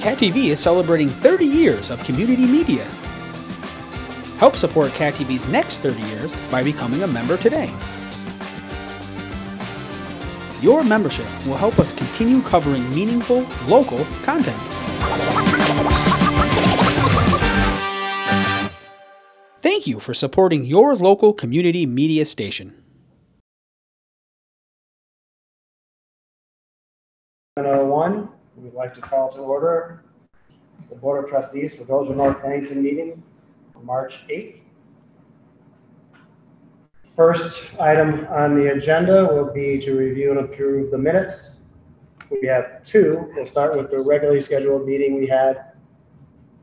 Cat TV is celebrating 30 years of community media. Help support Cat TV's next 30 years by becoming a member today. Your membership will help us continue covering meaningful, local content. Thank you for supporting your local community media station. 7:01, we'd like to call to order the Board of Trustees for Village of North Bennington meeting on March 8th. First item on the agenda will be to review and approve the minutes. We have two. We'll start with the regularly scheduled meeting we had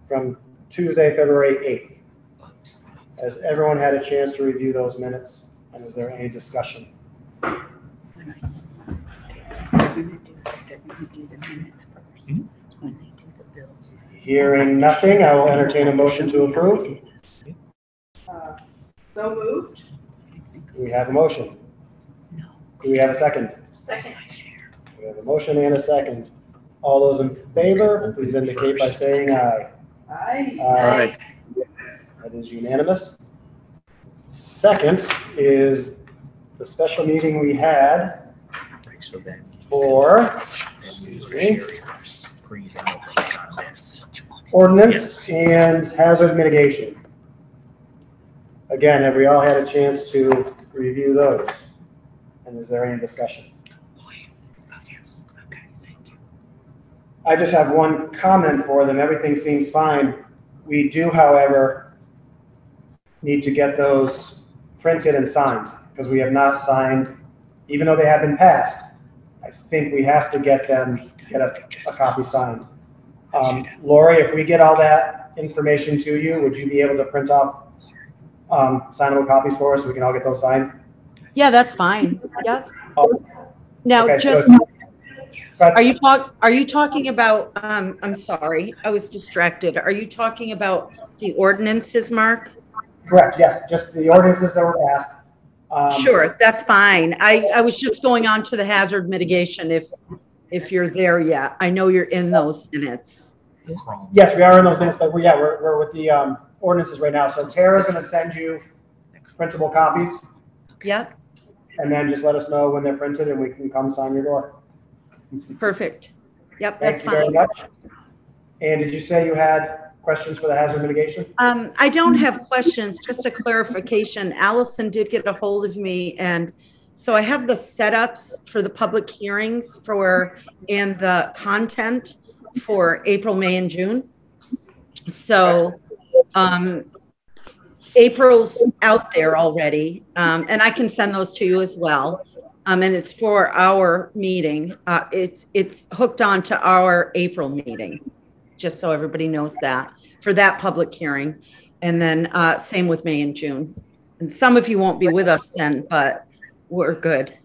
from Tuesday, February 8th. Has everyone had a chance to review those minutes? And is there any discussion? Hearing nothing, I will entertain a motion to approve. So moved. Do we have a motion? No. Do we have a second? Second. We have a motion and a second. All those in favor, please indicate by saying aye. Aye. Aye. That is unanimous. Second is the special meeting we had for, excuse me, ordinance and hazard mitigation. Again, have we all had a chance to review those? And is there any discussion? I just have one comment for them. Everything seems fine. We do, however, need to get those printed and signed because we have not signed, even though they have been passed. I think we have to get a copy signed. Lori, if we get all that information to you, would you be able to print off signable copies for us so we can all get those signed? Yeah, that's fine. Yep. Oh, Now, okay, just so are you talking about? I'm sorry, I was distracted. Are you talking about the ordinances, Mark? correct, yes, just the ordinances that were passed. Sure, that's fine. I was just going on to the hazard mitigation if you're there yet. I know you're in those minutes. Yes, we are in those minutes, but we're with the ordinances right now. So Tara's going to send you printable copies. Yep. And then just let us know when they're printed and we can come sign your door. Perfect. Yep, that's fine. Thank you very much. And did you say you had questions for the hazard mitigation? I don't have questions, just a clarification. Allison did get a hold of me, and so I have the setups for the public hearings and the content for April, May, and June. So April's out there already, and I can send those to you as well. And it's for our meeting. It's hooked on to our April meeting, just so everybody knows that, for that public hearing. And then same with May and June. And some of you won't be with us then, but we're good.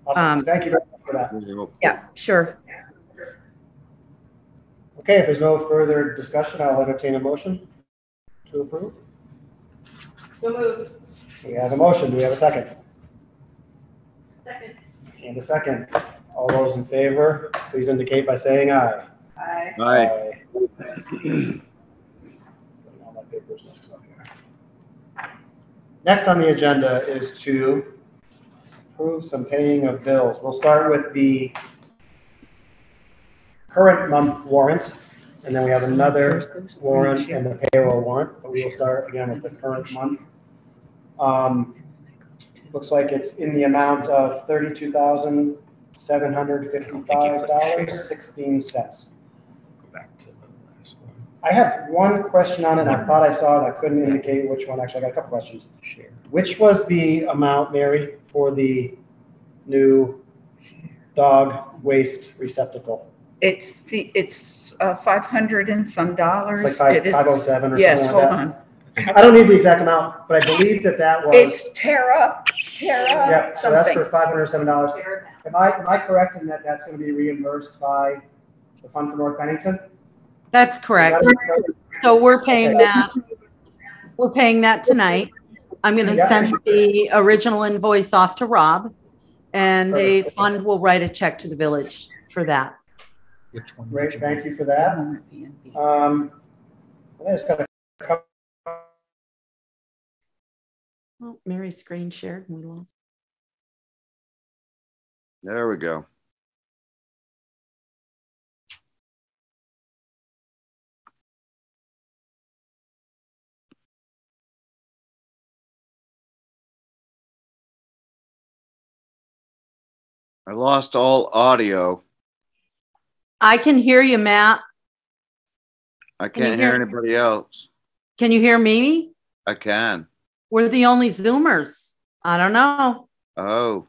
Awesome. Thank you very much for that. Yeah, sure. Okay, if there's no further discussion, I'll entertain a motion to approve. So moved. We have a motion. Do we have a second? Second. And a second. All those in favor, please indicate by saying aye. Aye. Aye. Putting all my papers next up here. Next on the agenda is to approve some paying of bills. We'll start with the current month warrant, and then we have another warrant and the payroll warrant, but we will start again with the current month. Looks like it's in the amount of $32,755.16. I have one question on it. I thought I saw it. I couldn't indicate which one. Actually, I got a couple questions. Which was the amount, Mary, for the new dog waste receptacle? It's 500 and some dollars. It's like 507 or yes, something like that. Hold on. I don't need the exact amount, but I believe that was. It's Tara. Yeah, so that's something. for $507. Am I correct in that that's going to be reimbursed by the Fund for North Bennington? That's correct. So we're paying that. We're paying that tonight. I'm going to send the original invoice off to Rob, and the fund will write a check to the village for that. Which one? Great, thank you for that. I just got a couple. Oh, Mary's screen shared and we lost. There we go. I lost all audio. I can hear you, Matt. I Can you can't hear hear- anybody else. Can you hear me? I can. We're the only Zoomers. I don't know. Oh.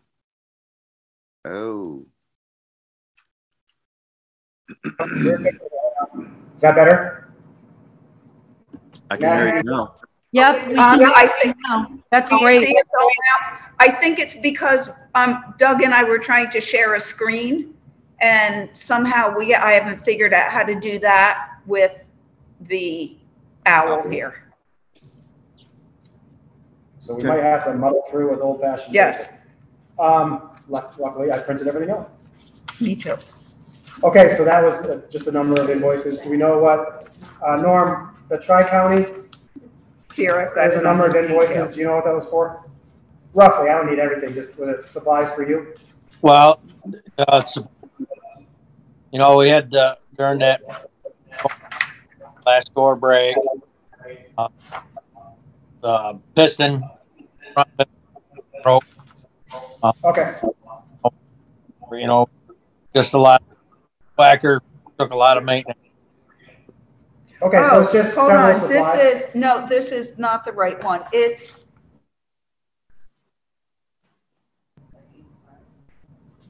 Oh. Is that better? I can hear you now. Yep, we can I think now. That's Do you great. see it all now? I think it's because Doug and I were trying to share a screen, and somehow I haven't figured out how to do that with the owl here. So we might have to muddle through with old fashioned. Yes. Luckily, I printed everything out. Me too. Okay, so that was just a number of invoices. Do we know what, Norm, the Tri-County, Here, I've got there's a it number on of the invoices. detail. Do you know what that was for? Roughly, I don't need everything, just was it supplies for you? Well, it's, you know, we had during that last door break, the piston front broke. Okay, You know, just a lot. Whacker took a lot of maintenance. okay, so it's just Hold several on, supplies. this is not the right one. It's,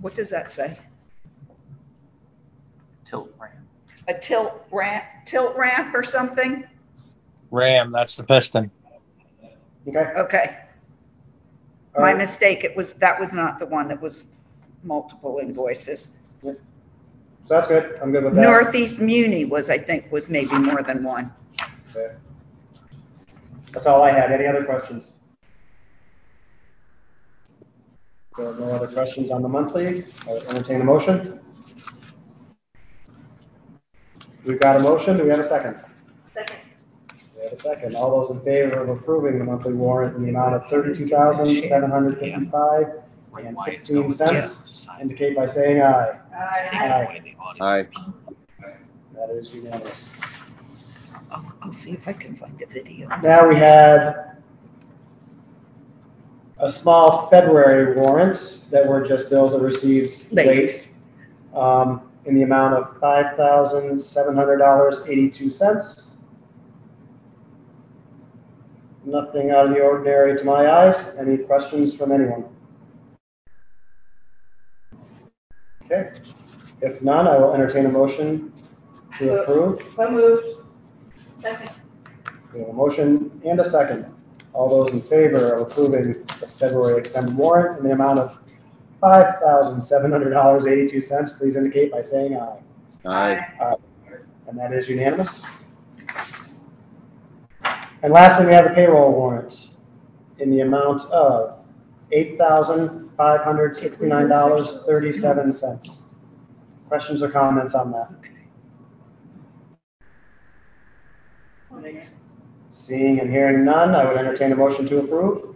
what does that say? Tilt ramp. A tilt ramp or something? Ram, that's the piston. Okay. Okay. All My right. mistake, that was not the one that was multiple invoices. So that's good. I'm good with that. Northeast Muni was maybe more than one. Okay. That's all I had. Any other questions? So no other questions on the monthly. I would entertain a motion. We've got a motion. Do we have a second? Second. We have a second. All those in favor of approving the monthly warrant in the amount of $32,755.16 indicate by saying aye. Aye. Hi. That is unanimous. I'll see if I can find a video. Now we had a small February warrant that were just bills that received late, in the amount of $5,700.82. Nothing out of the ordinary to my eyes. Any questions from anyone? Okay. If none, I will entertain a motion to approve. So moved. Second. We have a motion and a second. All those in favor of approving the February extended warrant in the amount of $5,700.82, please indicate by saying aye. Aye. And that is unanimous. And lastly, we have the payroll warrant in the amount of $8,569.37. Questions or comments on that? Seeing and hearing none, I would entertain a motion to approve.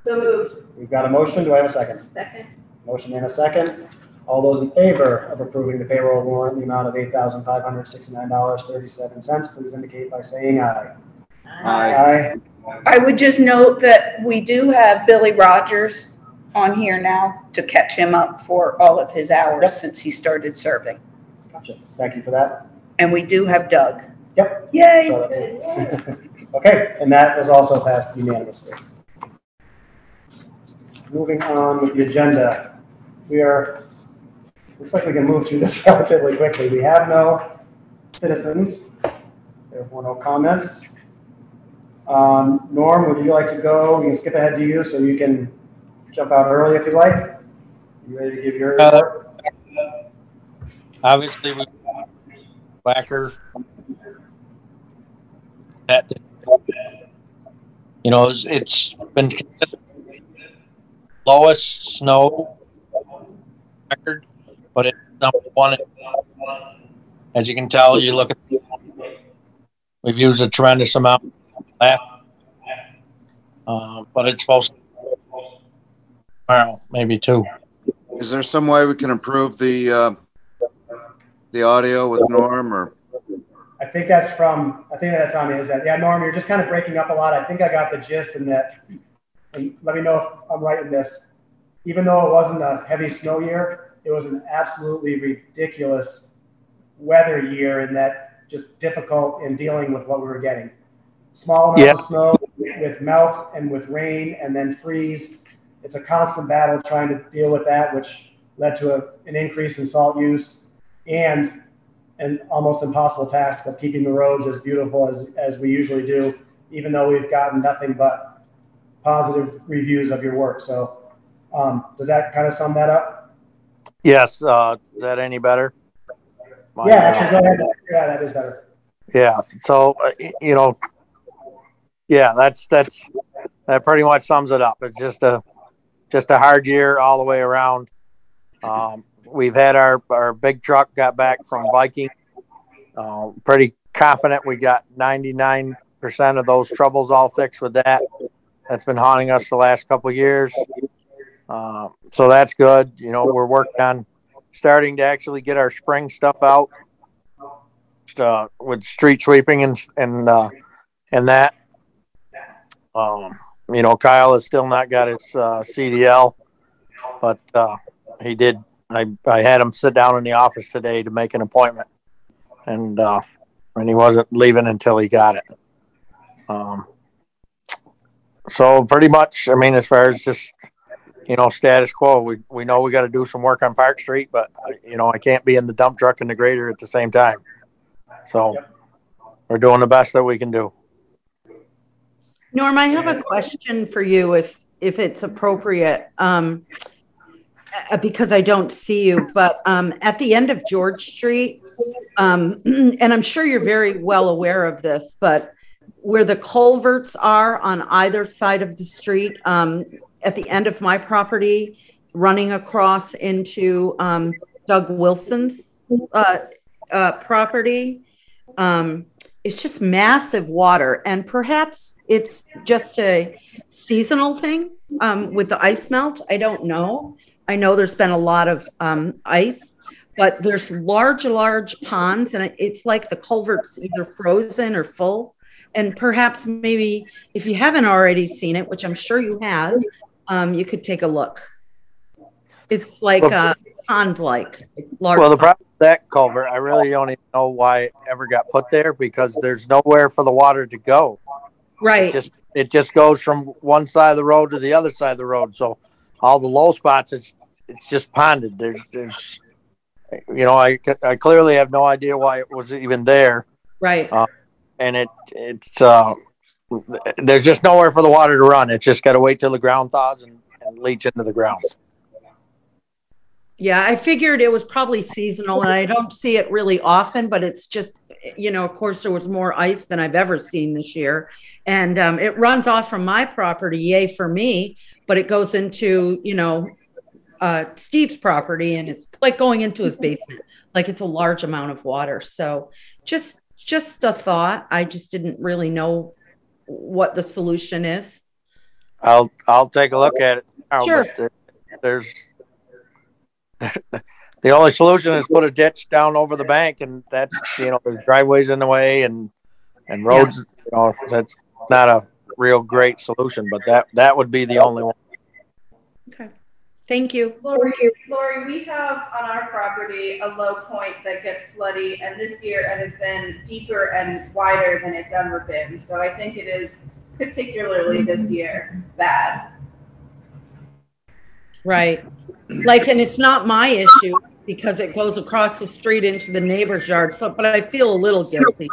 So moved. We've got a motion. Do I have a second? Second. Motion and a second. All those in favor of approving the payroll warrant in the amount of $8,569.37, please indicate by saying aye. Aye. I would just note that we do have Billy Rogers on here now to catch him up for all of his hours Yep. since he started serving. Gotcha. Thank you for that. And we do have Doug. Yep. Yay! So that- Okay, and that was also passed unanimously. Moving on with the agenda. Looks like we can move through this relatively quickly. We have no citizens, therefore no comments. Norm, would you like to go? We can skip ahead to you so you can jump out early if you'd like. You ready to give your report? Obviously, we Whacker. That, you know, it's been lowest snow record, but it number one. As you can tell, you look at, we've used a tremendous amount last, but it's supposed to, well, maybe 2. Is there some way we can improve the audio with Norm, or? I think that's on his end. Yeah, Norm, you're just kind of breaking up a lot. I think I got the gist in that. And let me know if I'm right in this. Even though it wasn't a heavy snow year, it was an absolutely ridiculous weather year, in that just difficult in dealing with what we were getting. Small amounts of snow with melt and with rain and then freeze. It's a constant battle trying to deal with that, which led to an increase in salt use and an almost impossible task of keeping the roads as beautiful as we usually do, even though we've gotten nothing but positive reviews of your work. So does that kind of sum that up? Yes. Is that any better? Yeah, actually, go ahead. Yeah, that is better. Yeah. So, yeah, that pretty much sums it up. It's just a hard year all the way around. We've had our big truck got back from Viking. Pretty confident we got 99% of those troubles all fixed with that. That's been haunting us the last couple of years. So that's good. We're working on starting to actually get our spring stuff out with street sweeping and that. Kyle has still not got his CDL, but he did. I had him sit down in the office today to make an appointment, and he wasn't leaving until he got it. So pretty much, as far as just, status quo, we know we got to do some work on Park Street, but I can't be in the dump truck and the grader at the same time. So we're doing the best that we can do. Norm, I have a question for you, if it's appropriate, because I don't see you, but at the end of George Street, and I'm sure you're very well aware of this, but where the culverts are on either side of the street, at the end of my property, running across into Doug Wilson's property, it's just massive water, and perhaps it's just a seasonal thing with the ice melt. I don't know. I know there's been a lot of ice, but there's large ponds, and it's like the culvert's either frozen or full. And perhaps maybe if you haven't already seen it, which I'm sure you have, you could take a look. It's like a pond-like. Large well, the problem with that culvert, I really don't even know why it ever got put there, because there's nowhere for the water to go. Right. It just goes from one side of the road to the other side of the road. So all the low spots, it's just ponded. There's I clearly have no idea why it was even there. Right. And it's there's just nowhere for the water to run. It's just got to wait till the ground thaws and leach into the ground. Yeah, I figured it was probably seasonal, and I don't see it really often, but it's just, of course, there was more ice than I've ever seen this year. And it runs off from my property, yay for me, but it goes into, Steve's property, and it's like going into his basement. Like, it's a large amount of water. So just a thought. I just didn't really know what the solution is. I'll take a look at it now. Sure. But there's the only solution is put a ditch down over the bank, and that's there's driveways in the way and roads. Yeah. That's not a real great solution, but that would be the only one. Okay. Thank you. Lori, we have on our property a low point that gets floody, and this year it has been deeper and wider than it's ever been. So I think it is particularly this year bad. Right. And it's not my issue because it goes across the street into the neighbor's yard. So, but I feel a little guilty.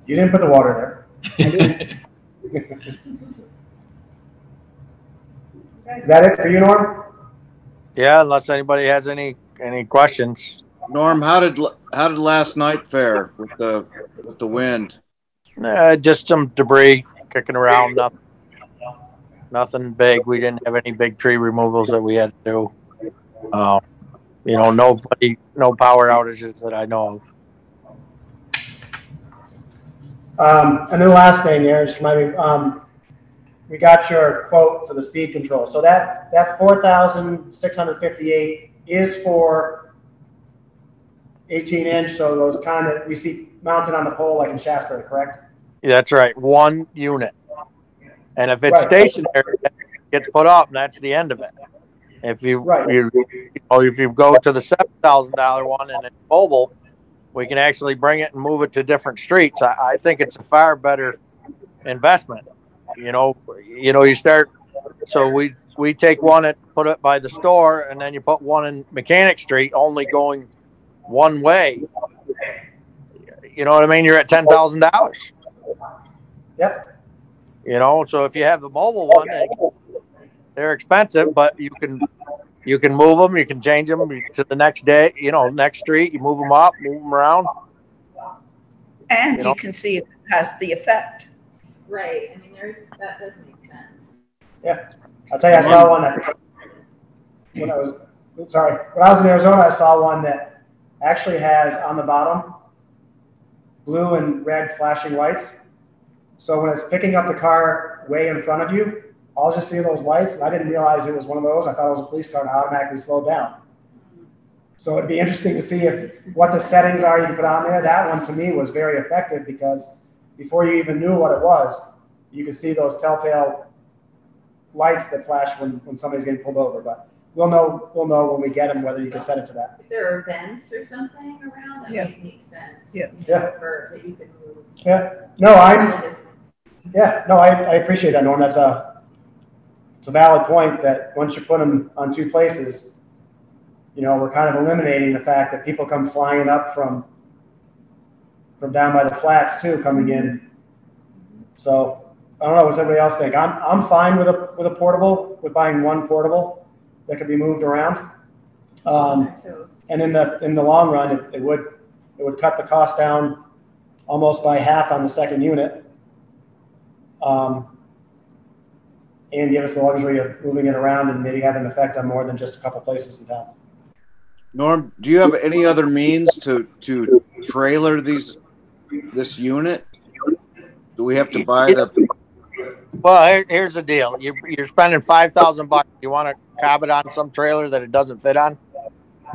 You didn't put the water there. Is that it for you, Norm? Yeah, unless anybody has any questions. Norm, how did last night fare with the wind? Just some debris kicking around. Nothing big. We didn't have any big tree removals that we had to do. no power outages that I know of. And then the last thing there, just remind me, we got your quote for the speed control. So that 4,658 is for 18-inch, so those kind that we see mounted on the pole like in Shasbury, correct? Yeah, that's right. One unit. And if it's Right. stationary, it gets put up, and that's the end of it. If you if you go to the $7,000 one and it's mobile, we can actually bring it and move it to different streets. I think it's a far better investment. You start. So we take one and put it by the store, and then you put one in Mechanic Street, only going one way. You know what I mean? You're at $10,000. Yep. So if you have the mobile one, they're expensive, but you can move them, you can change them to the next day, next street, you move them up, move them around. And you can see if it has the effect. Right. I mean, that does make sense. Yeah. I'll tell you, I saw one, I think, when I was in Arizona, I saw one that actually has on the bottom blue and red flashing lights. So when it's picking up the car way in front of you, I'll just see those lights, and I didn't realize it was one of those. I thought it was a police car and I automatically slowed down. So it'd be interesting to see what the settings are you can put on there. That one to me was very effective because before you even knew what it was, you could see those telltale lights that flash when somebody's getting pulled over. But we'll know when we get them whether you can set it to that. If there are vents or something around, that might make sense. Yeah. That you could move. Yeah. No, I appreciate that, Norm. It's a valid point that once you put them on two places, we're kind of eliminating the fact that people come flying up from down by the flats too, coming in. So I don't know. What's everybody else think? I'm fine with a portable, with buying one portable that could be moved around. And in the long run, it would cut the cost down almost by half on the second unit. And give us the luxury of moving it around and maybe have an effect on more than just a couple places in town. Norm, do you have any other means to trailer this unit? Do we have to buy the? Well, here's the deal. You're spending $5,000. You want to cob it on some trailer that it doesn't fit on?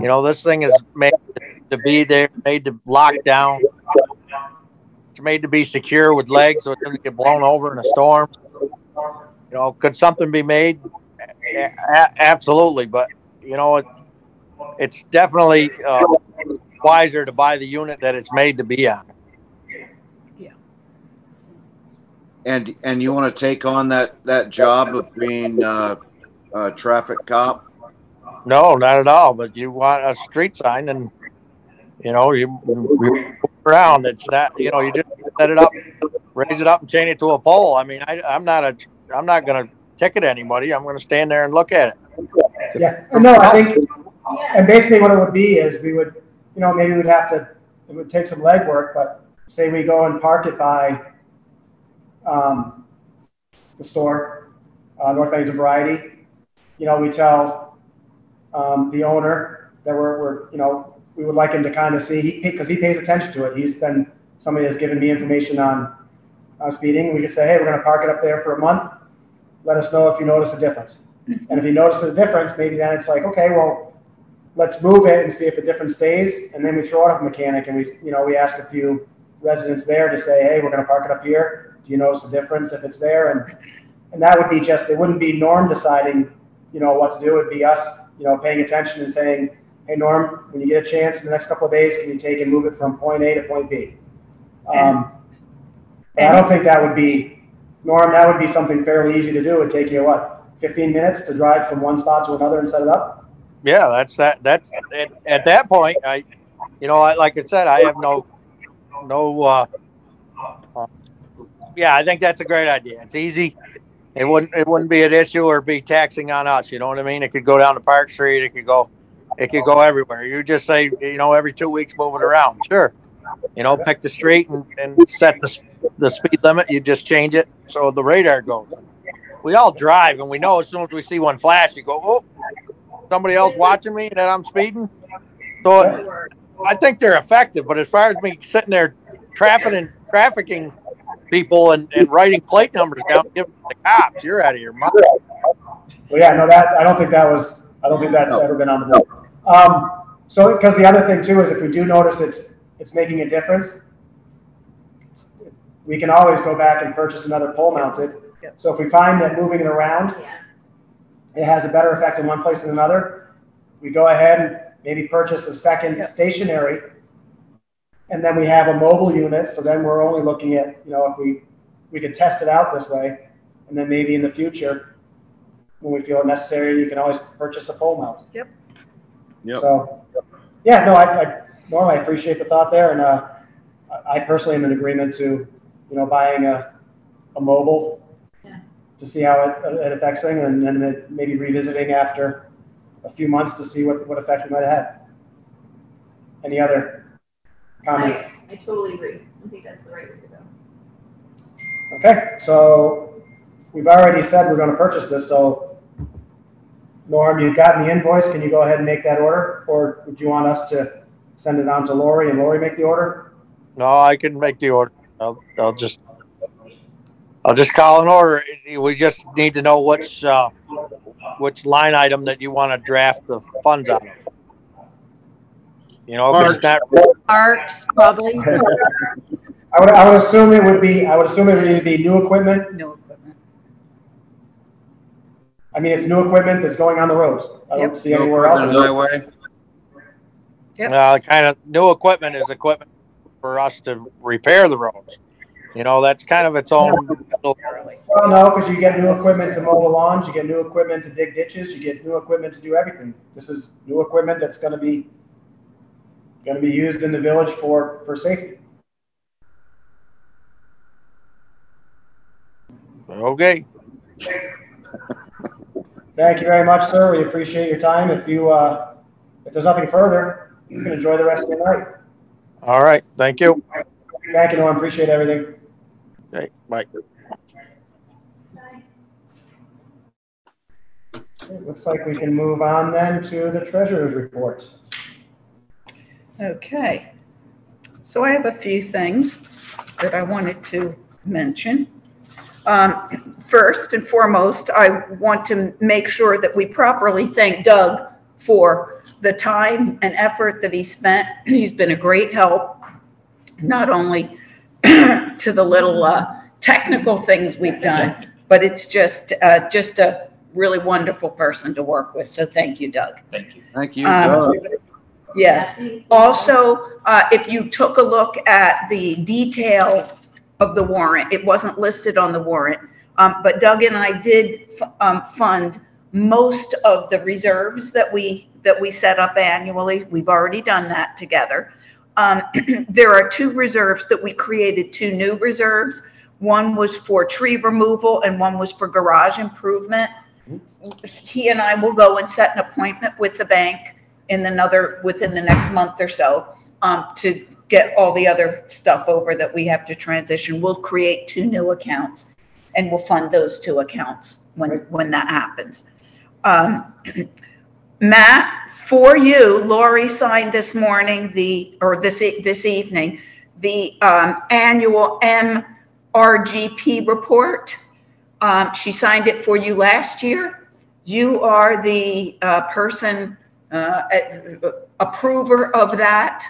This thing is made to be there, made to lock down. It's made to be secure with legs so it doesn't get blown over in a storm. Could something be made? Absolutely. But, it's definitely wiser to buy the unit that it's made to be on. Yeah. And you want to take on that job of being a traffic cop? No, not at all. But you want a street sign and, you move around. It's not, you just set it up, raise it up and chain it to a pole. I mean, I'm not going to ticket anybody. I'm going to stand there and look at it. Yeah. No, I think, and basically what it would be is we would, maybe we'd have to, it would take some legwork, but say we go and park it by the store, North Bennington Variety. We tell the owner that we would like him to kind of see, because he pays attention to it. He's been somebody that's given me information on speeding. We could say, hey, we're going to park it up there for a month. Let us know if you notice a difference. And if you notice a difference, maybe then it's like, okay, well, let's move it and see if the difference stays. And then we throw it up a mechanic and we ask a few residents there to say, hey, we're going to park it up here. Do you notice a difference if it's there? And that would be it wouldn't be Norm deciding, what to do. It would be us, paying attention and saying, hey, Norm, when you get a chance in the next couple of days, can you take and move it from point A to point B? But I don't think that would be, Norm, that would be something fairly easy to do. It would take you, 15 minutes to drive from one spot to another and set it up? Yeah, that's at that point, like I said, I have I think that's a great idea. It's easy. It wouldn't be an issue or be taxing on us. You know what I mean? It could go down to Park Street. It could go everywhere. You just say, every 2 weeks move it around. Sure. Pick the street and set the speed limit. You just change it so the radar goes. We all drive and we know as soon as we see one flash, you go, oh, somebody else watching me that I'm speeding. So I think they're effective, but as far as me sitting there trafficking people and writing plate numbers down, giving the cops, you're out of your mind. Well, yeah, no, I don't think that's ever been on the board. So, because the other thing too is if we do notice it's making a difference, we can always go back and purchase another pole mounted. Yep. So if we find that moving it around, it has a better effect in one place than another, we go ahead and maybe purchase a second stationary, and then we have a mobile unit. So then we're only looking at, if we could test it out this way, and then maybe in the future, when we feel it necessary, you can always purchase a pole mount. Yep. So, yeah, no, Norm, I appreciate the thought there, and I personally am in agreement to, buying a mobile to see how it affects things, and then maybe revisiting after a few months to see what effect we might have had. Any other comments? I totally agree. I think that's the right way to go. Okay, so we've already said we're going to purchase this, so Norm, you've gotten the invoice. Can you go ahead and make that order, or would you want us to send it on to Lori and Lori make the order? No, I can make the order. I'll just call an order. We just need to know which line item that you want to draft the funds out of. If it's not Parks, probably. I would assume it would either be new equipment. No equipment. I mean, it's new equipment that's going on the roads. I don't see anywhere else. Highway. Yep. Kind of new equipment is equipment for us to repair the roads. That's kind of its own. Well, no, because you get new equipment to mow the lawns, you get new equipment to dig ditches, you get new equipment to do everything. This is new equipment that's going to be used in the village for safety. Okay. Thank you very much, sir. We appreciate your time. If there's nothing further, you can enjoy the rest of your night. All right. Thank you. Thank you, Norm. Appreciate everything. Okay. Bye. It looks like we can move on then to the treasurer's report. Okay. So I have a few things that I wanted to mention. First and foremost, I want to make sure that we properly thank Doug for the time and effort that he spent. He's been a great help, not only to the little technical things we've done, but it's just a really wonderful person to work with. So thank you, Doug. Thank you. Thank you, Doug. Yes. Also, if you took a look at the detail of the warrant, it wasn't listed on the warrant, but Doug and I did fund most of the reserves that we set up annually. We've already done that together. There are two reserves that we created, two new reserves. One was for tree removal and one was for garage improvement. He and I will go and set an appointment with the bank within the next month or so to get all the other stuff over that we have to transition. We'll create two new accounts and we'll fund those two accounts when that happens. Matt, for you, Lori signed this morning this evening the annual MRGP report. She signed it for you last year. You are the person approver of that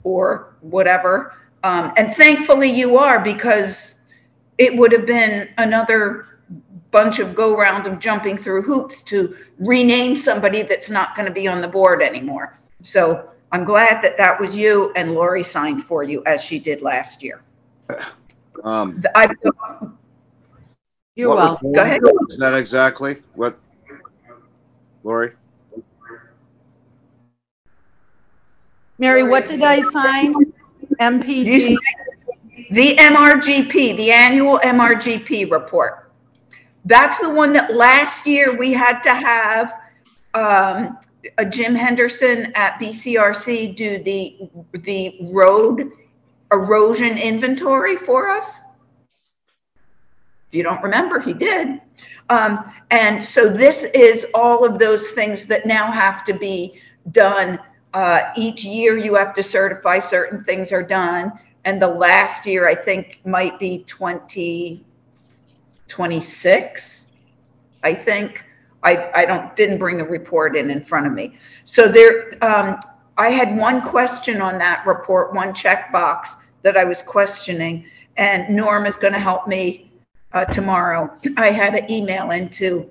or whatever. And thankfully you are, because it would have been another bunch of go round of jumping through hoops to rename somebody that's not going to be on the board anymore. So I'm glad that was you, and Lori signed for you as she did last year. You're welcome. Go ahead. Is that exactly what, Lori? Mary, what did I sign? MPG? The MRGP, the annual MRGP report. That's the one that last year we had to have a Jim Henderson at BCRC do the road erosion inventory for us. If you don't remember, he did. And so this is all of those things that now have to be done. Each year you have to certify certain things are done. And the last year, I think, might be 2026, I think. I didn't bring the report in front of me. So there, I had one question on that report, one checkbox that I was questioning, and Norm is going to help me tomorrow. I had an email into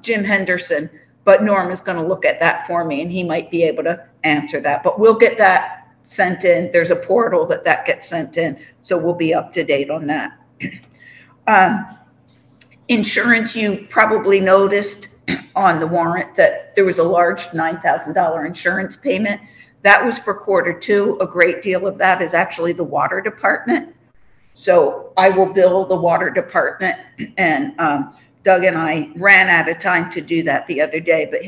Jim Henderson, but Norm is going to look at that for me, and he might be able to answer that. But we'll get that sent in. There's a portal that gets sent in, so we'll be up to date on that. Insurance, you probably noticed on the warrant that there was a large $9,000 insurance payment. That was for Q2. A great deal of that is actually the water department. So I will bill the water department, and Doug and I ran out of time to do that the other day, but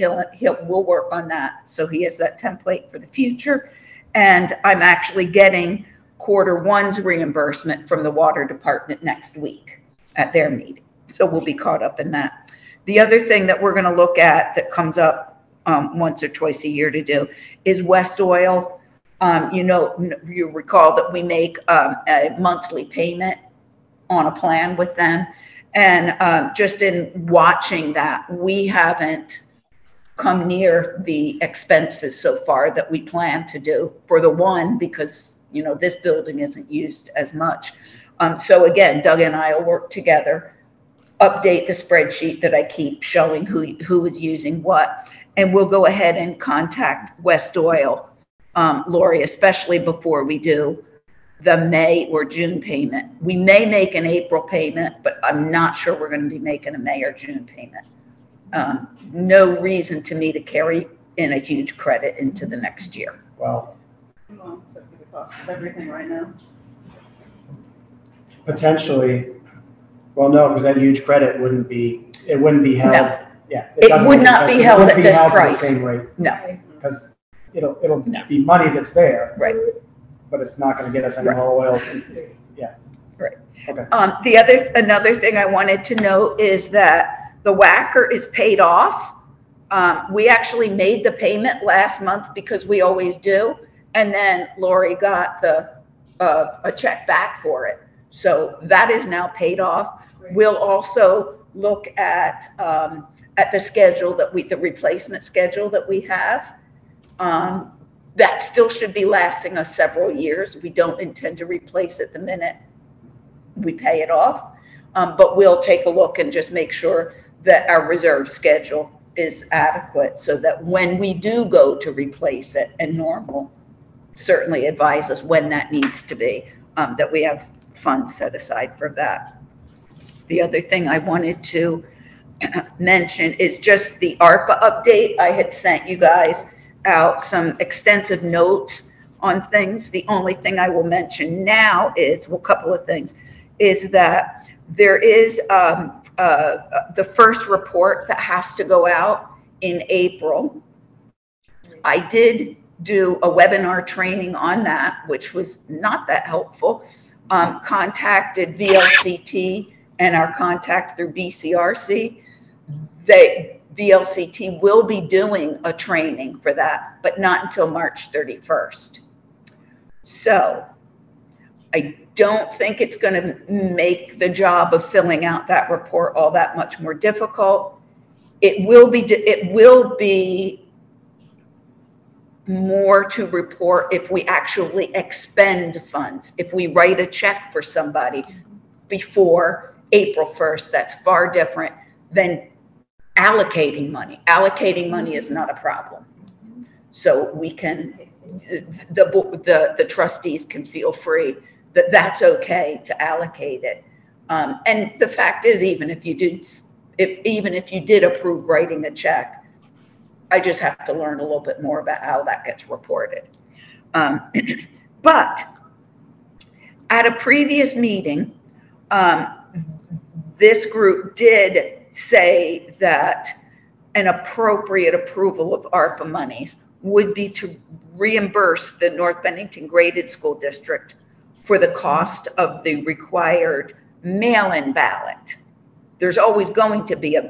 we'll work on that. So he has that template for the future. And I'm actually getting Q1's reimbursement from the water department next week at their meeting. So we'll be caught up in that. The other thing that we're going to look at that comes up once or twice a year to do is West Oil. You recall that we make a monthly payment on a plan with them. And just in watching that, we haven't come near the expenses so far that we plan to do for the one, because, this building isn't used as much. So again, Doug and I will work together, update the spreadsheet that I keep showing who is using what, and we'll go ahead and contact West Oil, Lori, especially before we do the May or June payment. We may make an April payment, but I'm not sure we're going to be making a May or June payment. No reason to me to carry in a huge credit into the next year. Well, Except for the cost of everything right now. potentially, well, no, because that huge credit wouldn't be held. No. Yeah. It would not be held at this price. To the same rate. No. Because it'll be money that's there. Right. But it's not going to get us any more oil. Yeah. Right. Okay. Another thing I wanted to note is that the whacker is paid off. We actually made the payment last month because we always do. And then Lori got a check back for it. So that is now paid off. Right. We'll also look at the schedule the replacement schedule that we have. That still should be lasting us several years. We don't intend to replace it the minute we pay it off. But we'll take a look and just make sure that our reserve schedule is adequate so that when we do go to replace it, and Norm will certainly advise us when that needs to be, that we have funds set aside for that. The other thing I wanted to mention is just the ARPA update. I had sent you guys out some extensive notes on things. The only thing I will mention now is, well, a couple of things, is that there is the first report that has to go out in April. I did do a webinar training on that, which was not that helpful. Contacted VLCT and our contact through BCRC. VLCT will be doing a training for that, but not until March 31st. So I don't think it's going to make the job of filling out that report all that much more difficult. It will be more to report if we actually expend funds. If we write a check for somebody before April 1st, that's far different than allocating money. Allocating money is not a problem. So we can, the trustees can feel free that that's okay to allocate it. And the fact is, even if you did approve writing a check, I just have to learn a little bit more about how that gets reported. But at a previous meeting, this group did say that an appropriate approval of ARPA monies would be to reimburse the North Bennington Graded School District for the cost of the required mail-in ballot. There's always going to be a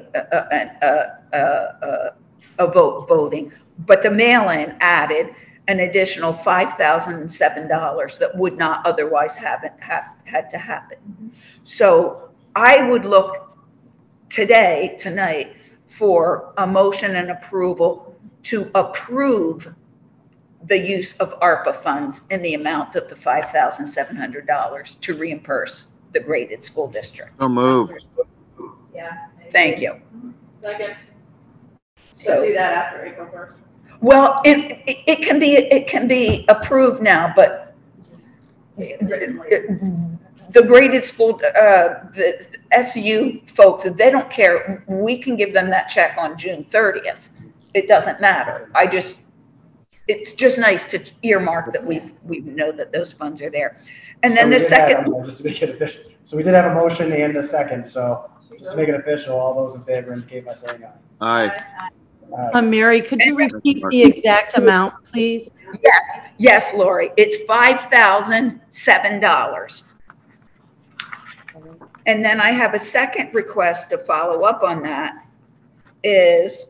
voting, but the mail-in added an additional $5,007 that would not otherwise had to happen. So I would look tonight, for a motion and approval to approve the use of ARPA funds in the amount of the $5,700 to reimburse the graded school district. So moved. Yeah. Thank you. Second. So Do that after April 1st. well, it can be approved now, but the graded school, the SU folks, if they don't care, we can give them that check on June 30th. It doesn't matter. It's just nice to earmark that we know that those funds are there. And then the second, just to make it official. So we did have a motion and a second. So just to make it official, all those in favor indicate by saying aye. Aye. Mary, could you repeat the exact amount, please? yes, Lori, it's $5,007. And then I have a second request to follow up on that is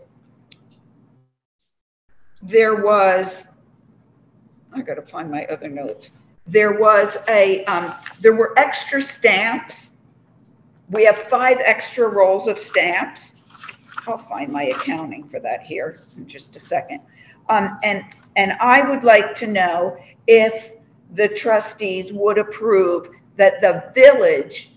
there was, I got to find my other notes. There was there were extra stamps. We have 5 extra rolls of stamps. I'll find my accounting for that here in just a second. And I would like to know if the trustees would approve that the village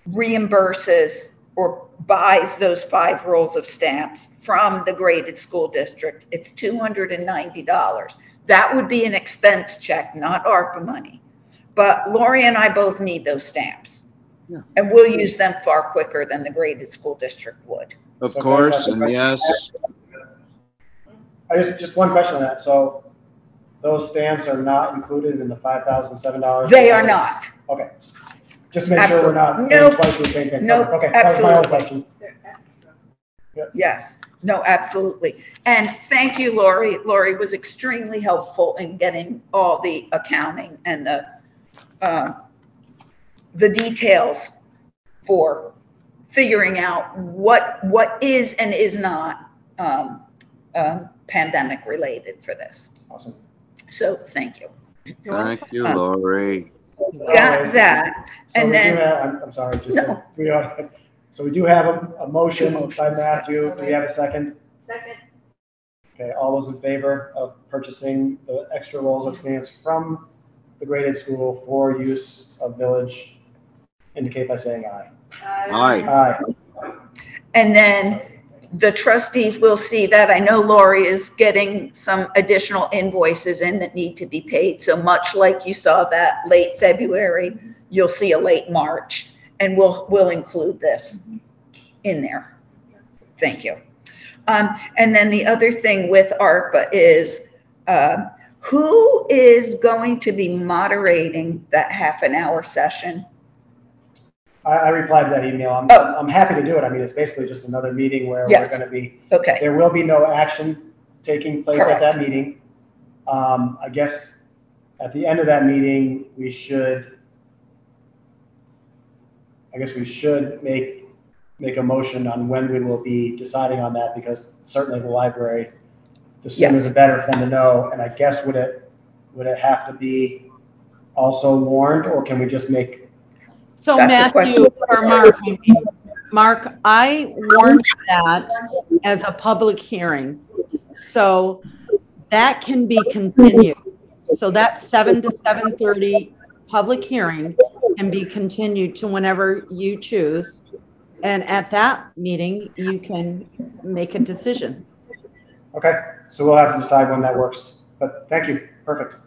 reimburses or buys those 5 rolls of stamps from the graded school district. It's $290. That would be an expense check, not ARPA money. But Lori and I both need those stamps. Yeah. And we'll use them far quicker than the graded school district would. Of course, and yes. I just one question on that. So those stamps are not included in the $5,007? They are not. Okay. Just to make sure we're not paying twice for the same thing. Nope, Okay, that was my only absolutely. question. Yes, no, absolutely. And thank you, Lori. Lori was extremely helpful in getting all the accounting and the details for figuring out what is and is not pandemic related for this. Awesome. So thank you. Thank you, Lori. Got that. So And we then- do have, I'm sorry, just No. so we do have a motion by Matthew. Do we have a second? Second. Okay, all those in favor of purchasing the extra rolls of stamps from the graded school for use of village indicate by saying aye. Aye. Aye. And then the trustees will see that. I know Lori is getting some additional invoices in that need to be paid. So much like you saw that late February, you'll see a late March, and we'll include this in there. Thank you. And then the other thing with ARPA is who is going to be moderating that half-an-hour session? I replied to that email. I'm happy to do it. I mean, it's basically just another meeting where Yes. we're going to be, Okay. there will be no action taking place at that Correct. meeting. I guess at the end of that meeting, we should make a motion on when we will be deciding on that, because certainly the library, the sooner Yes. the better for them to know. And I guess would it have to be also warned, or can we just make? So That's a question. Matthew, or Mark, I mean, Mark, I warned that as a public hearing. So that can be continued. So that 7 to 7:30 public hearing can be continued to whenever you choose. And at that meeting, you can make a decision. Okay, so we'll have to decide when that works, but thank you, perfect.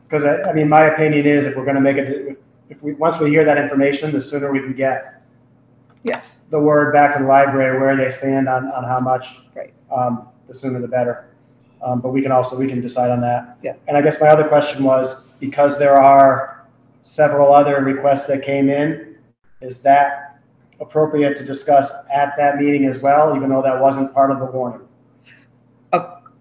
Because I mean, my opinion is if we're gonna make it, once we hear that information, the sooner we can get Yes. the word back to the library where they stand on how much. Right. The sooner the better. But we can decide on that. Yeah. And I guess my other question was, because there are several other requests that came in, is that appropriate to discuss at that meeting as well, even though that wasn't part of the warning?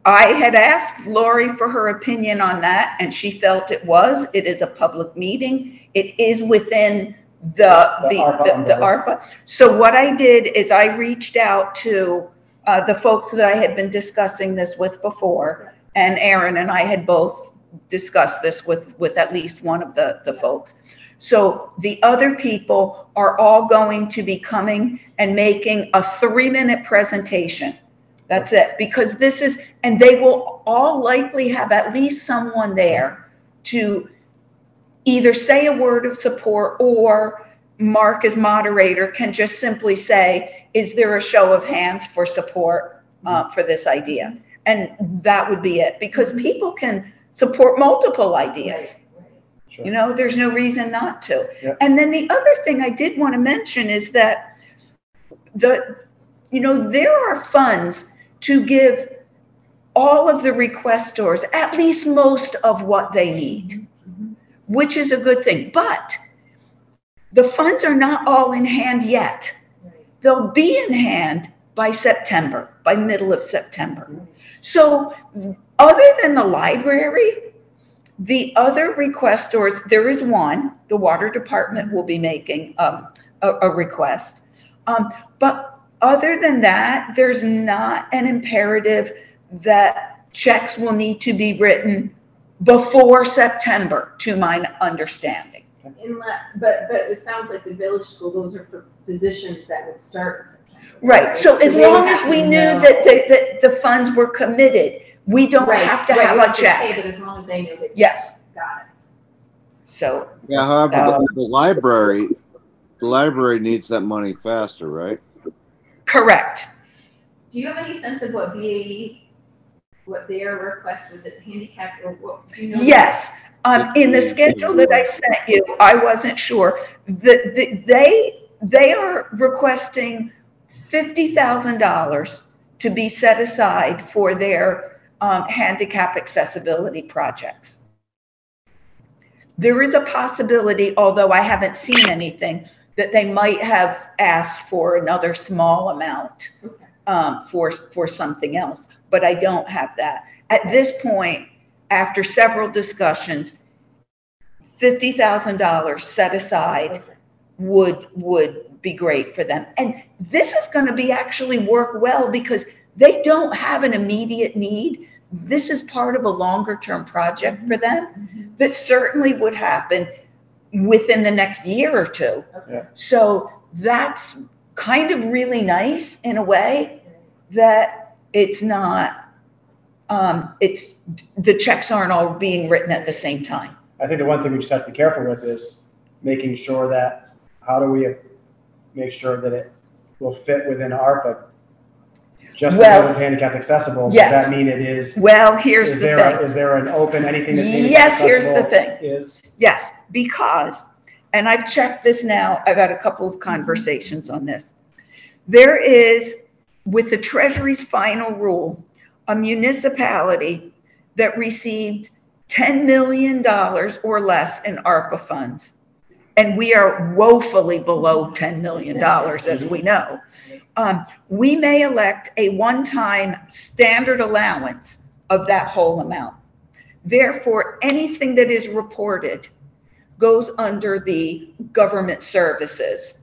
I had asked Lori for her opinion on that, and she felt it was. It is a public meeting. It is within the ARPA. So what I did is I reached out to the folks that I had been discussing this with before, and Aaron and I had both discussed this with at least one of the folks. So the other people are all going to be coming and making a 3-minute presentation. That's it, because this is, and they will all likely have at least someone there to either say a word of support, or Mark as moderator can just simply say, is there a show of hands for support for this idea? And that would be it, because people can support multiple ideas. Sure. You know, there's no reason not to. Yep. And then the other thing I did want to mention is that there are funds to give all of the requestors at least most of what they need, which is a good thing. But the funds are not all in hand yet. They'll be in hand by September, by middle of September. So other than the library, the other requestors, there is one, the water department will be making a request. But other than that, there's not an imperative that checks will need to be written before September, to my understanding. But it sounds like the village school, those are for positions that would start in September. Right. So as long as we knew that the funds were committed, we don't have to have a check. Okay, but as long as they knew that. Yes. Got it. So. Yeah, however, the library needs that money faster, right? Correct. Do you have any sense of what BAE, what their request was? It handicapped or what? Do you know? Yes. In the schedule that I sent you, I wasn't sure. They are requesting $50,000 to be set aside for their handicap accessibility projects. There is a possibility, although I haven't seen anything, that they might have asked for another small amount for something else, but I don't have that. At this point, after several discussions, $50,000 set aside would be great for them. And this is going to be actually work well because they don't have an immediate need. This is part of a longer term project for them that certainly would happen within the next year or two. Yeah. So that's kind of really nice in a way that it's not, it's the checks aren't all being written at the same time. I think the one thing we just have to be careful with is making sure that, how do we make sure that it will fit within ARPA? Just because it's handicap accessible, yes. Does that mean it is? Well, here's the thing. Is there an open, anything that's handicap yes, accessible? Here's the thing. Is? Yes, because, and I've checked this now, I've had a couple of conversations on this. There is, with the Treasury's final rule, a municipality that received $10 million or less in ARPA funds. And we are woefully below $10 million, as we know. We may elect a one-time standard allowance of that whole amount. Therefore, anything that is reported goes under the government services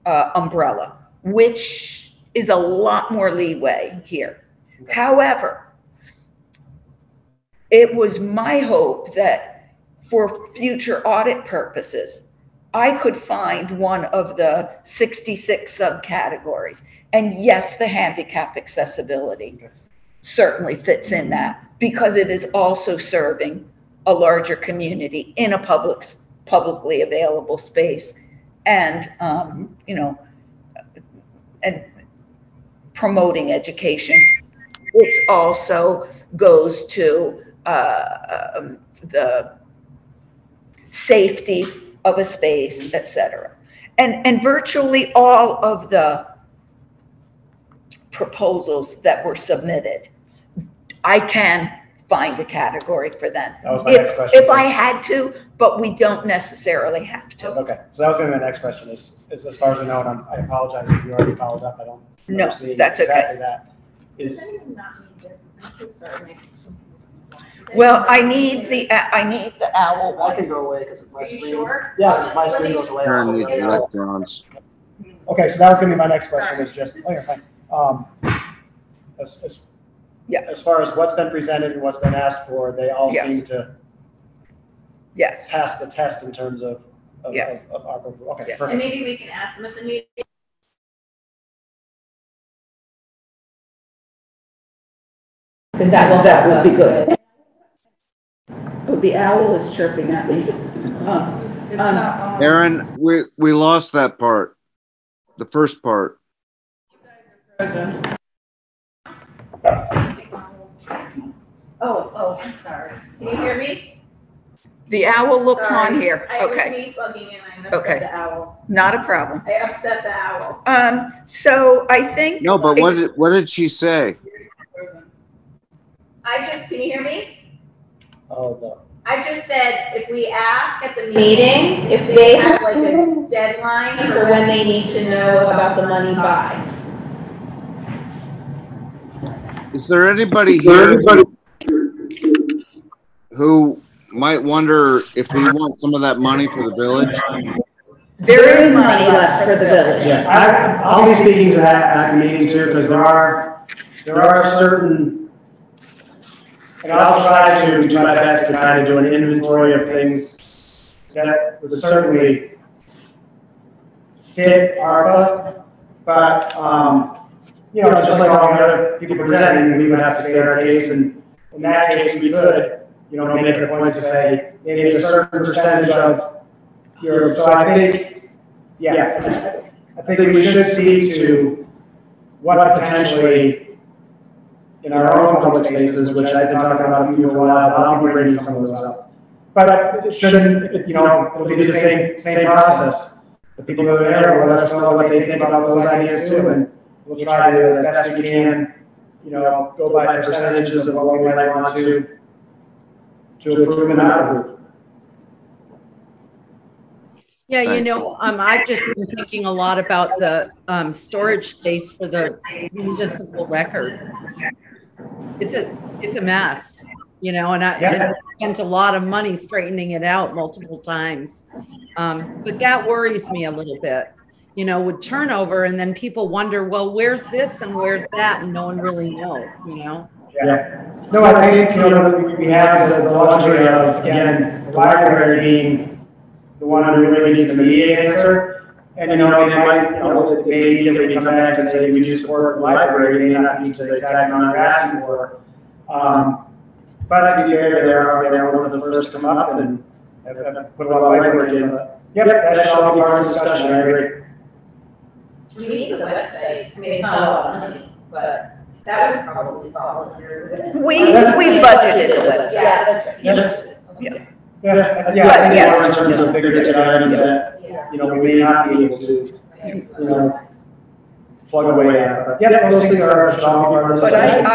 umbrella, which is a lot more leeway here. However, it was my hope that for future audit purposes, I could find one of the 66 subcategories. And yes, the handicap accessibility certainly fits in that because it is also serving a larger community in a publicly available space and, and promoting education. It also goes to the safety of a space, etc. And virtually all of the proposals that were submitted, I can find a category for them. That was my next question. If I had to, but we don't necessarily have to. Okay, so that was going to be my next question is as far as I know, and I apologize if you already followed up, I don't No, see that's exactly okay. that. Does anyone not need their, I'm so sorry. Well, I need the owl I one. can go away because my Are you screen. sure? Yeah, because my screen goes away. Turn the Also. electrons. Okay, so that was gonna be my next question, was just, oh, you're fine. As far as what's been presented and what's been asked for, they all Yes. seem to Yes. pass the test in terms of Yes. ARPA. Okay, Yes. And perfect. maybe we can ask them at the meeting. Because that would be good. Oh, the owl is chirping at me. It's not on. Aaron, we lost that part. The first part. Present. Oh, I'm sorry. Can you hear me? The owl looks Sorry. on here. It was Okay, me plugging in, I messed Okay. up the owl. not a problem. I upset the owl. So I think. No, but what did she say? Can you hear me? Oh, no. I just said, if we ask at the meeting, if they have like a deadline for when they need to know about the money by. Is there anybody here who might wonder if we want some of that money for the village? There is money left for the village. Yeah, I'll be speaking to that at the meeting too, because there are certain, and I'll try to do my best to kind of do an inventory of things that would certainly fit ARPA, but, just like all the other people presenting, we would have to state our case, and in that case, we could, make it a point to say, maybe a certain percentage of your, so I think, I think we should see to what potentially, in our own public spaces, which I've been talking about for a while, but I'll be bringing some of those up. But it shouldn't, it'll be the same process. The people that are there will let us know what they think about those ideas too, and we'll try to, as best we can, go by percentages of what we might want to approve and not approve. Yeah, I've just been thinking a lot about the storage space for the municipal records. It's a mess, and I spent a lot of money straightening it out multiple times. But that worries me a little bit, with turnover, and then people wonder, well, where's this and where's that, and no one really knows, Yeah. No, I think, we have the luxury of, again, the library being the one who really needs the immediate answer. And, they might, maybe if they come back and say, we do support the library, it may not be to the exact amount they're asking for. But to be fair, they're one of the first to come up and have put a lot of library in. Yep, that should all be part of the discussion, I agree. We need the website. I mean, it's not a lot of money, but that would probably fall under. We budgeted the website. Yeah, that's right. Yeah, I think more in terms of bigger ticket items that, we may not be able to, plug away at. But yeah, those things should all be part of the But discussion.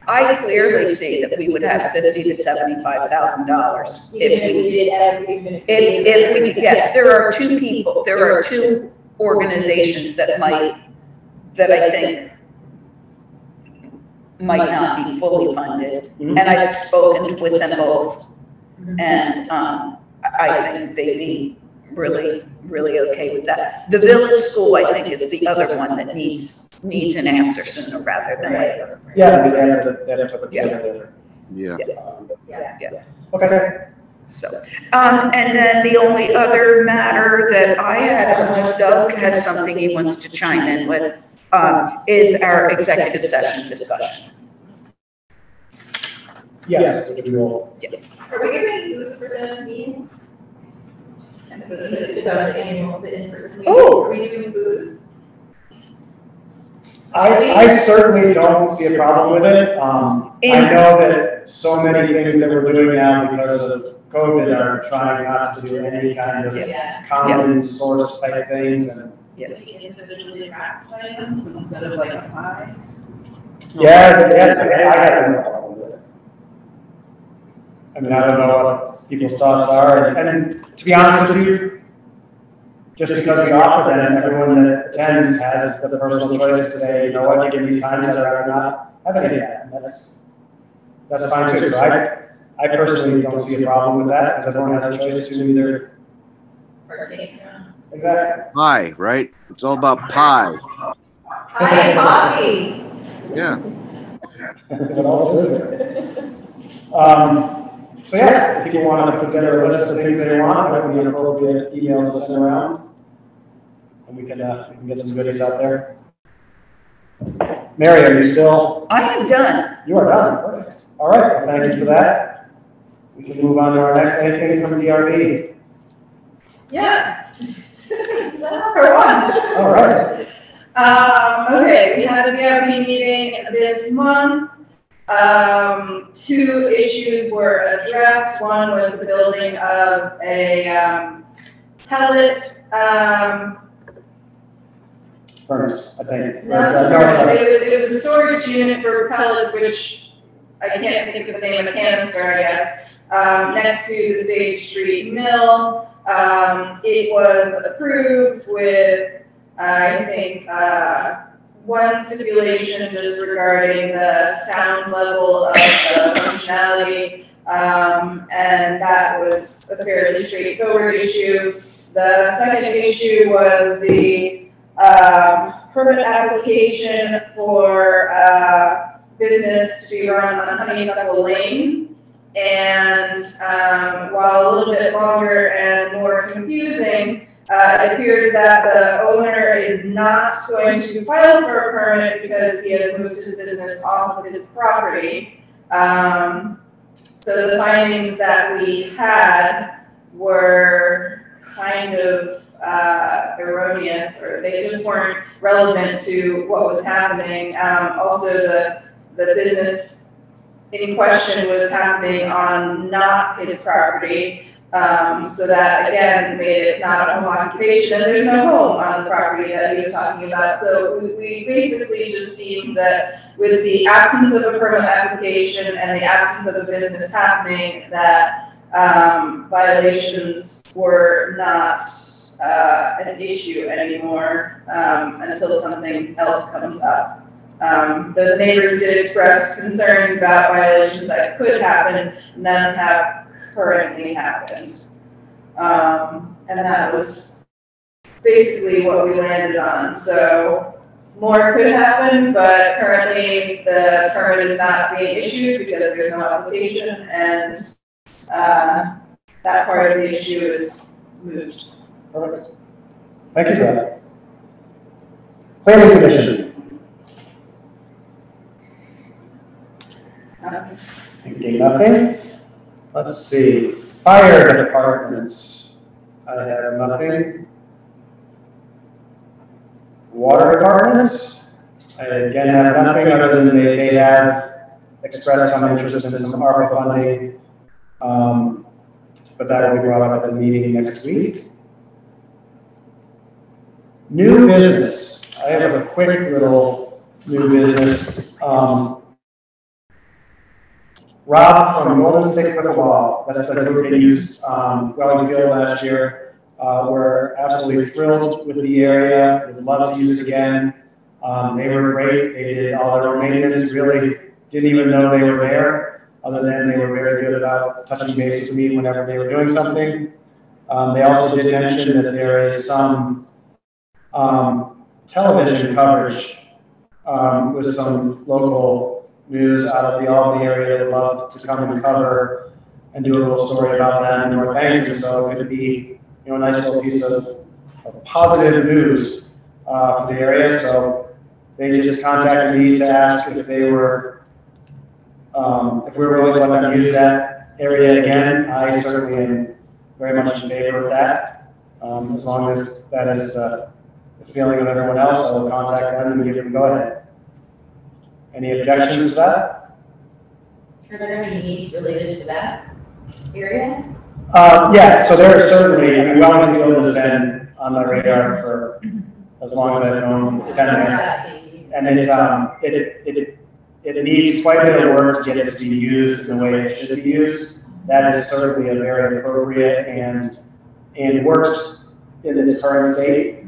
I clearly see that we would have $50,000 to $75,000 Even if we did every. if we could. Yes, there are two organizations that I think might not be fully funded, and I've spoken with them both, and I think they'd be really, really okay with that. The village school, I think, is the other one that needs an answer sooner rather than later. Yeah, because they have to put together. Yeah. Okay. So, and then the only other matter that I had, unless Doug has something he wants to chime in with, is our executive session discussion. Yes, which we will. Are we getting food for the meeting? The in-person meeting. Oh. Are we doing food? I certainly don't see a problem with it. I know that so many things that we're doing now because of COVID are trying not to do any kind of common source type things. And Individually wrapped items instead of like a pie. I have no problem with it. I mean, I don't know what people's thoughts are, and to be honest with you, just because we offer them, everyone that attends has the personal choice to say, you know what, given these times, I'd rather not have any of that. that's fine too. So I personally don't see a problem with that, because everyone has a choice to either. Exactly. Pie, right? It's all about pie. Pie and coffee. Yeah. What else is there? So yeah, if people want to put together a list of things they want, that would be an appropriate email to send around, and we can get some goodies out there. Mary, are you still? I am done. You are done. Perfect. All right. Well, thank you for that. We can move on to our next. Anything from DRB? Yes. For one. All right. Okay, we had a DRB meeting this month. Two issues were addressed. One was the building of a pellet Furnace, I think. No, it was a storage unit for pellets, which I can't think of the name, a canister, I guess, next to the Sage Street Mill. It was approved with, I think, one stipulation just regarding the sound level of the functionality, and that was a fairly straightforward issue. The second issue was the permit application for business to be run on Honeysuckle Lane. And while a little bit longer and more confusing, it appears that the owner is not going to file for a permit because he has moved his business off of his property. So the findings that we had were kind of erroneous, or they just weren't relevant to what was happening. Also, the business in question was happening on not his property. So that again made it not a home occupation, and there's no home on the property that he was talking about. So we basically just deemed that with the absence of a permit application and the absence of a business happening, that violations were not an issue anymore until something else comes up. The neighbors did express concerns about violations that could happen. None have currently happened. And that was basically what we landed on. So more could happen, but currently the permit is not being issued because there's no application, and that part of the issue is moved. Perfect. Thank you for that. Planning Commission. Thinking nothing. Let's see. Fire departments. I have nothing. Water departments. I again have nothing other than they have expressed some interest in some Arpa funding, but that will be brought up at the meeting next week. New business. I have a quick little new business. Rob from Golden State Pickleball, that's the group they used Wellington Field last year. We're absolutely thrilled with the area. We'd love to use it again. They were great. They did all their maintenance. Really didn't even know they were there, other than they were very good about touching base with me whenever they were doing something. They also did mention that there is some television coverage with some local news out of the Albany area. They'd love to come and cover and do a little story about that in Northampton. So it could be, a nice little piece of positive news for the area. So they just contacted me to ask if they were, if we were willing to let them use that area again. I certainly am very much in favor of that. As long as that is the feeling of everyone else, I will contact them and give them go ahead. Any objections to that? Are there any needs related to that area? Yeah, so there are certainly, Wellington Field has been on my radar for as long as I've known it's been there. And it needs quite a bit of work to get it to be used in the way it should be used. That is certainly a very appropriate and works in its current state.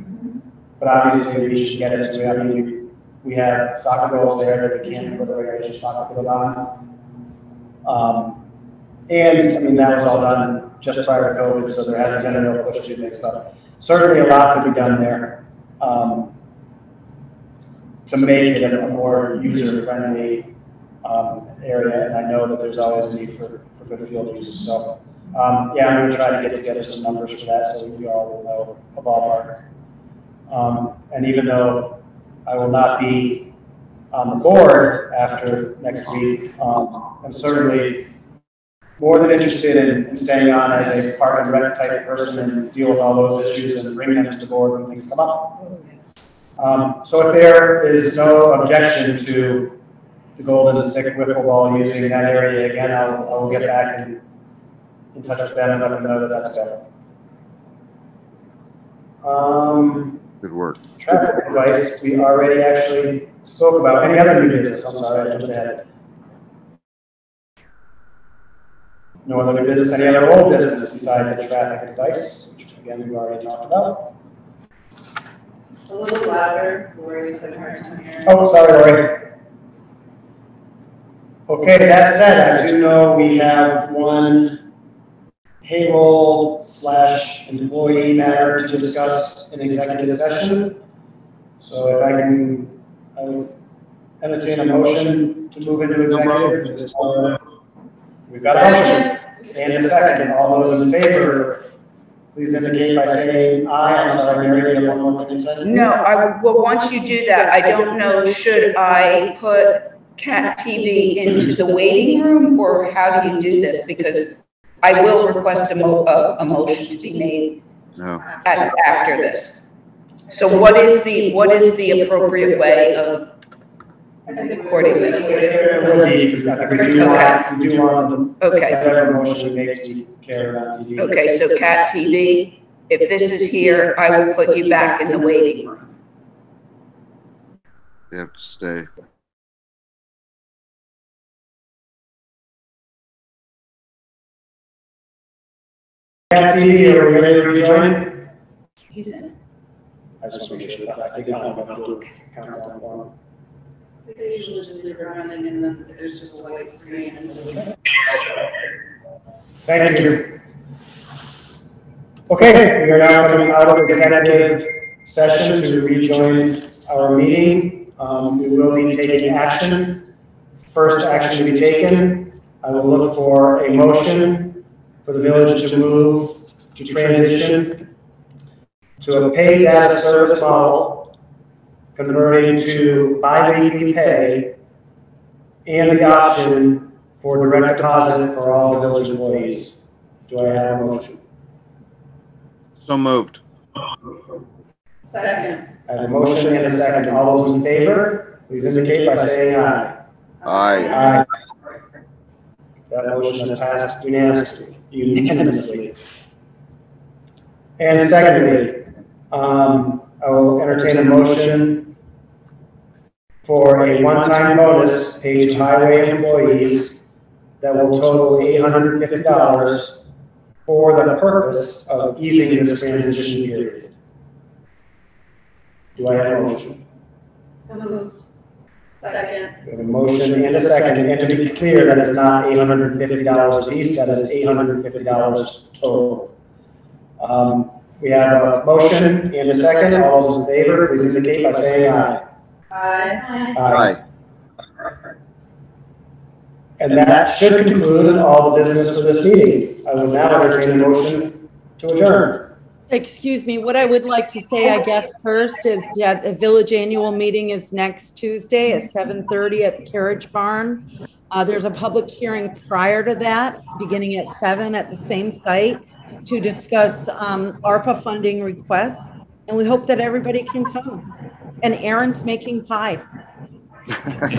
But obviously we should get it to, we have soccer goals there that we can't put a regulation soccer field on. And I mean, that was all done just prior to COVID, so there hasn't been a real push to do things, but certainly a lot could be done there to make it a more user-friendly area, and I know that there's always a need for good field use. So, yeah, I'm going to try to get together some numbers for that so you all will know a ballpark. And even though I will not be on the board after next week, I'm certainly more than interested in staying on as a park and rec type person and deal with all those issues and bring them to the board when things come up. So if there is no objection to the Golden Stick wiffle ball using that area again, I will get back in touch with them and let them know that that's better. Good work. Traffic advice, we already actually spoke about. Any other new business? I'm sorry, I jumped ahead. No other new business, any other old business besides the traffic advice, which again, we've already talked about. A little louder, Lori's having a hard time hearing. Oh, sorry, Lori. Okay, that said, I do know we have one payroll/employee matter to discuss in executive session. So if I will entertain a motion to move into executive. We've got a motion and a second. All those in favor, please indicate by saying aye. I'm sorry, Mary, you have one more thing to say? No, well, once you do that, I don't know, should I put Cat TV into the waiting room, or how do you do this? Because I will request a motion to be made after this. So what is the appropriate way of recording this? Whatever motion we make to carry on TV. Okay, so Cat TV, if this is here, I will put you back in the waiting room. You have to stay. Cat TV, are we ready to rejoin? He's in. I just want to make sure that I think I'm going to do a countdown for him. They usually just leave it running and then there's just a white screen. Thank you. Okay, we are now coming out of executive session to rejoin our meeting. We will be taking action. First action to be taken, I will look for a motion for the village to move to transition to a pay data service model, converting to bi-weekly pay and the option for direct deposit for all village employees. Do I have a motion? So moved. Second. I have a motion and a second. All those in favor, please indicate by saying aye. Aye. Aye. That motion has passed unanimously. And secondly, I will entertain a motion for a one-time bonus paid to highway employees that will total $850 for the purpose of easing this transition period. Do I have a motion? So moved. Second. We have a motion and a second, and to be clear, that is not $850 a piece, that is $850 total. We have a motion and a second. All those in favor, please indicate by saying aye. Aye. Aye. And that should conclude all the business for this meeting. I will now entertain a motion to adjourn. Excuse me, what I would like to say, I guess, first is, yeah, the village annual meeting is next Tuesday at 7:30 at the Carriage Barn. There's a public hearing prior to that, beginning at 7 at the same site, to discuss Arpa funding requests, and we hope that everybody can come. And Aaron's making pie. Thank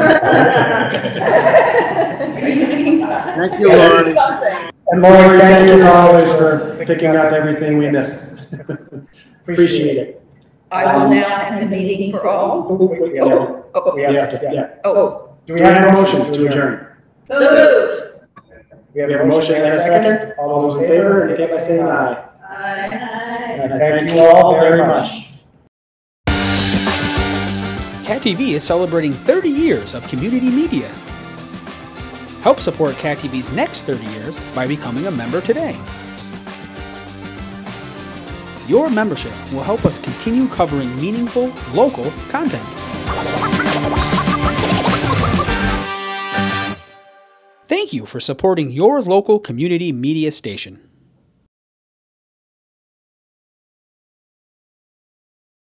you, Lauren. And Lauren, thank you as always for picking up everything we missed. Appreciate it. I will now end the meeting for all. We have to, yeah. Oh, Do we have a motion to adjourn? So moved. We have a motion and a second. All those in favor, indicate by saying aye. Aye. And I thank you all very much. Cat TV is celebrating 30 years of community media. Help support CACTV's next 30 years by becoming a member today. Your membership will help us continue covering meaningful, local content. Thank you for supporting your local community media station.